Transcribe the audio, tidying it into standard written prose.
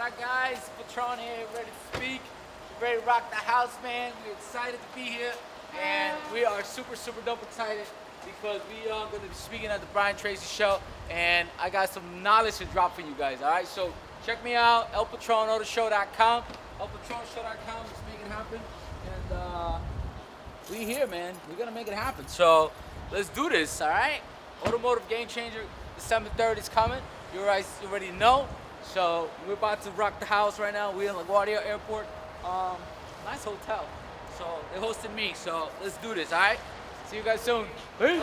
Alright guys, Patronn here, ready to speak. We're ready to rock the house, man. We're excited to be here. And we are super dope excited because we are going to be speaking at the Tracy show. And I got some knowledge to drop for you guys, alright? So check me out, elpatronnauto.com. elpatronnauto.com, let's make it happen. And we here, man. We're going to make it happen. So let's do this, alright? Automotive Game Changer, December 3rd is coming. You guys already know. So we're about to rock the house right now. We're in LaGuardia Airport. Nice hotel. So they hosted me. So let's do this, all right? See you guys soon. Peace.